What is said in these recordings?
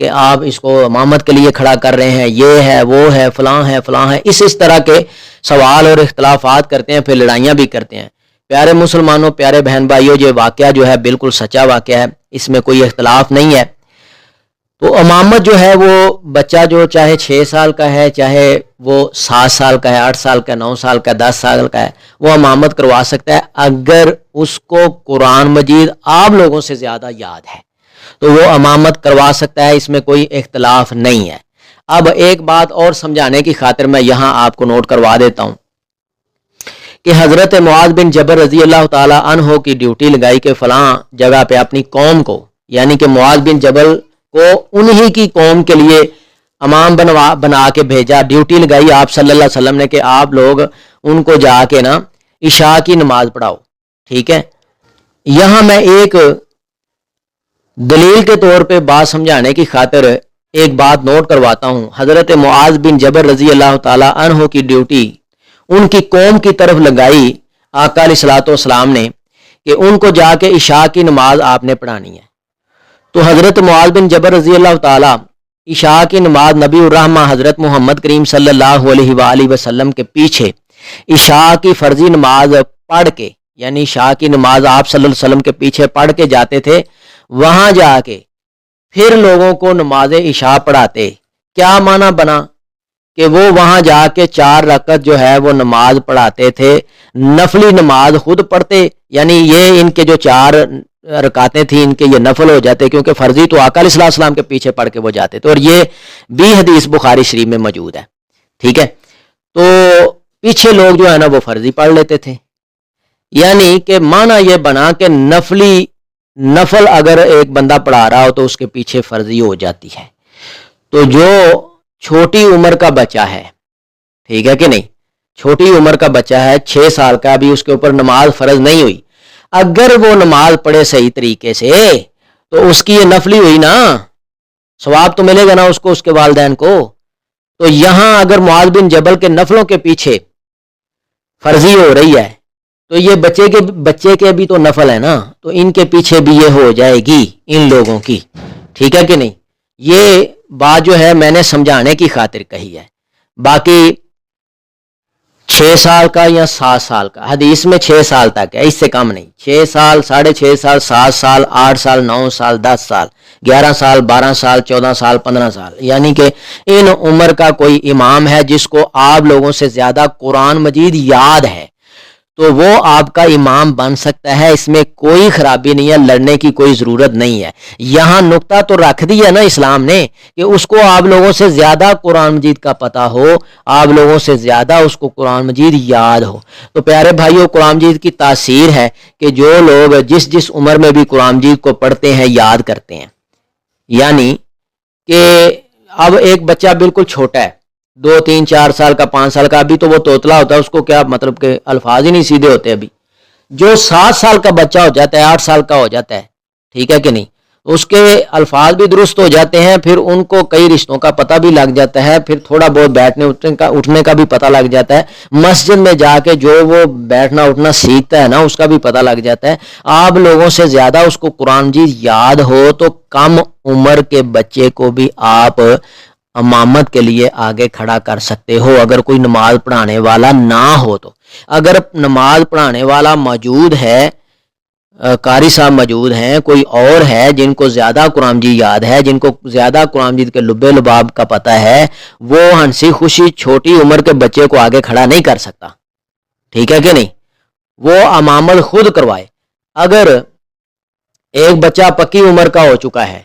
کہ آپ اس کو امامت کے لیے کھڑا کر رہے ہیں، یہ ہے وہ ہے فلاں ہے فلاں ہے، اس طرح کے سوال اور اختلافات کرتے ہیں، پھر لڑائیاں بھی کرتے ہیں۔ پیارے مسلمانوں، پیارے بہن بھائیوں، یہ واقعہ جو ہے بالکل سچا واقعہ ہے، اس میں کوئی اختلاف نہیں ہے۔ تو امامت جو ہے وہ بچہ جو چاہے 6 سال کا ہے، چاہے وہ 7 سال کا ہے، 8 سال کا، 9 سال کا، 10 سال کا ہے، وہ امامت کروا سکتا ہے اگر اس کو قرآن مجید آپ لوگوں سے زیادہ یاد ہے تو وہ امامت کروا سکتا ہے، اس میں کوئی اختلاف نہیں ہے۔ اب ایک بات اور سمجھانے کی خاطر میں یہاں آپ کو نوٹ کروا دیتا ہوں کہ حضرت معاذ بن جبل رضی اللہ تعالی عنہ کی ڈیوٹی لگائی کہ فلاں جگہ پہ اپنی قوم کو، یعنی کہ معاذ بن جبل کو انہی کی قوم کے لیے امام بنا کے بھیجا، ڈیوٹی لگائی آپ صلی اللہ علیہ وسلم نے کہ آپ لوگ ان کو جا کے نا عشاء کی نماز پڑھاؤ، ٹھیک ہے۔ یہاں میں ایک دلیل کے طور پہ بات سمجھانے کی خاطر ایک بات نوٹ کرواتا ہوں۔ حضرت معاذ بن جبل رضی اللہ تعالی عنہ کی ڈیوٹی ان کی قوم کی طرف لگائی آقا علیہ الصلوۃ والسلام نے کہ ان کو جا کے عشاء کی نماز آپ نے پڑھانی ہے۔ تو حضرت معاذ بن جبل رضی اللہ تعالی عشاء کی نماز نبی الرحمہ حضرت محمد کریم صلی اللہ علیہ وآلہ وسلم کے پیچھے عشاء کی فرضی نماز پڑھ کے، یعنی عشاء کی نماز آپ صلی اللہ علیہ وسلم کے پیچھے پڑھ کے جاتے تھے، وہاں جا کے پھر لوگوں کو نماز عشاء پڑھاتے۔ کیا معنی بنا کہ وہ وہاں جا کے 4 رکعت جو ہے وہ نماز پڑھاتے تھے، نفلی نماز خود پڑھتے، یعنی یہ ان کے جو 4 رکعتیں تھیں ان کے یہ نفل ہو جاتے، کیونکہ فرضی تو آقا علیہ السلام کے پیچھے پڑھ کے وہ جاتے تھے، اور یہ بھی حدیث بخاری شریف میں موجود ہے، ٹھیک ہے۔ تو پیچھے لوگ جو ہے نا وہ فرضی پڑھ لیتے تھے، یعنی کہ معنی یہ بنا کہ نفل اگر ایک بندہ پڑھا رہا ہو تو اس کے پیچھے فرضی ہو جاتی ہے۔ تو جو چھوٹی عمر کا بچہ ہے، ٹھیک ہے کہ نہیں، چھوٹی عمر کا بچہ ہے 6 سال کا، ابھی اس کے اوپر نماز فرض نہیں ہوئی، اگر وہ نماز پڑھے صحیح طریقے سے تو اس کی یہ نفلی ہوئی نا، ثواب تو ملے گا نا اس کو، اس کے والدین کو۔ تو یہاں اگر معاذ بن جبل کے نفلوں کے پیچھے فرضی ہو رہی ہے تو یہ بچے کے بھی تو نفل ہے نا، تو ان کے پیچھے بھی یہ ہو جائے گی ان لوگوں کی، ٹھیک ہے کہ نہیں۔ یہ بات جو ہے میں نے سمجھانے کی خاطر کہی ہے۔ باقی 6 سال کا یا 7 سال کا، حدیث میں 6 سال تک ہے، اس سے کم نہیں، 6 سال، 6.5 سال، 7 سال، 8 سال، 9 سال، 10 سال، 11 سال، 12 سال، 14 سال، 15 سال، یعنی کہ ان عمر کا کوئی امام ہے جس کو آپ لوگوں سے زیادہ قرآن مجید یاد ہے تو وہ آپ کا امام بن سکتا ہے، اس میں کوئی خرابی نہیں ہے، لڑنے کی کوئی ضرورت نہیں ہے۔ یہاں نقطہ تو رکھ دیا نا اسلام نے کہ اس کو آپ لوگوں سے زیادہ قرآن مجید کا پتہ ہو، آپ لوگوں سے زیادہ اس کو قرآن مجید یاد ہو۔ تو پیارے بھائیوں، قرآن مجید کی تاثیر ہے کہ جو لوگ جس عمر میں بھی قرآن مجید کو پڑھتے ہیں، یاد کرتے ہیں، یعنی کہ اب ایک بچہ بالکل چھوٹا ہے، 2 3 4 سال کا، 5 سال کا، ابھی تو وہ توتلا ہوتا ہے، اس کو کیا مطلب کہ الفاظ ہی نہیں سیدھے ہوتے۔ ابھی جو 7 سال کا بچہ ہو جاتا ہے، 8 سال کا ہو جاتا ہے، ٹھیک ہے کہ نہیں، اس کے الفاظ بھی درست ہو جاتے ہیں، پھر ان کو کئی رشتوں کا پتہ بھی لگ جاتا ہے، پھر تھوڑا بہت بیٹھنے اٹھنے کا بھی پتہ لگ جاتا ہے، مسجد میں جا کے جو وہ بیٹھنا اٹھنا سیکھتا ہے نا اس کا بھی پتہ لگ جاتا ہے۔ آپ لوگوں سے زیادہ اس کو قرآن مجید یاد ہو تو کم عمر کے بچے کو بھی آپ امامت کے لیے آگے کھڑا کر سکتے ہو، اگر کوئی نماز پڑھانے والا نہ ہو تو۔ اگر نماز پڑھانے والا موجود ہے، قاری صاحب موجود ہیں، کوئی اور ہے جن کو زیادہ قرآن مجید یاد ہے، جن کو زیادہ قرآن مجید کے لبے لباب کا پتہ ہے، وہ ہنسی خوشی چھوٹی عمر کے بچے کو آگے کھڑا نہیں کر سکتا، ٹھیک ہے کہ نہیں، وہ امامت خود کروائے۔ اگر ایک بچہ پکی عمر کا ہو چکا ہے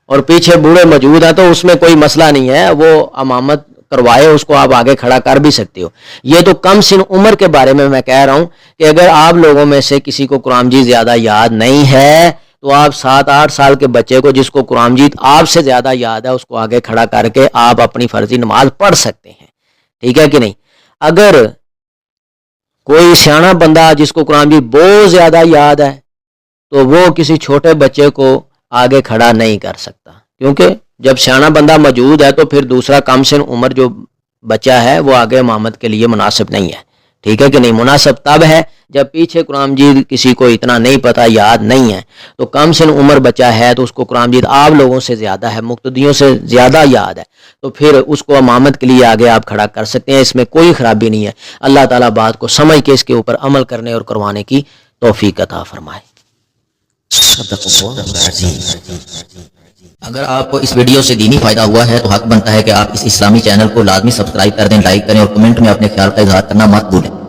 اور پیچھے بوڑھے موجود ہیں تو اس میں کوئی مسئلہ نہیں ہے، وہ امامت کروائے، اس کو آپ آگے کھڑا کر بھی سکتے ہو۔ یہ تو کم سن عمر کے بارے میں کہہ رہا ہوں کہ اگر آپ لوگوں میں سے کسی کو قرآن مجید زیادہ یاد نہیں ہے تو آپ 7 8 سال کے بچے کو جس کو قرآن مجید آپ سے زیادہ یاد ہے اس کو آگے کھڑا کر کے آپ اپنی فرضی نماز پڑھ سکتے ہیں، ٹھیک ہے کہ نہیں۔ اگر کوئی سیاںا بندہ جس کو قرآن مجید بہت زیادہ یاد ہے تو وہ کسی چھوٹے بچے کو آگے کھڑا نہیں کر سکتا، کیونکہ جب سیاںا بندہ موجود ہے تو پھر دوسرا کم سن عمر جو بچہ ہے وہ آگے امامت کے لیے مناسب نہیں ہے، ٹھیک ہے کہ نہیں۔ مناسب تب ہے جب پیچھے قرآن مجید کسی کو اتنا نہیں پتہ، یاد نہیں ہے، تو کم سن عمر بچہ ہے تو اس کو قرآن مجید آپ لوگوں سے زیادہ ہے، مقتدیوں سے زیادہ یاد ہے، تو پھر اس کو امامت کے لیے آگے آپ کھڑا کر سکتے ہیں، اس میں کوئی خرابی نہیں ہے۔ اللہ تعالیٰ بات کو سمجھ کے اس کے اوپر عمل کرنے اور کروانے کی توفیق عطا فرمائے۔ اگر آپ کو اس ویڈیو سے دینی فائدہ ہوا ہے تو حق بنتا ہے کہ آپ اس اسلامی چینل کو لازمی سبسکرائب کر دیں، لائک کریں اور کمنٹ میں اپنے خیال کا اظہار کرنا مت بھولیں۔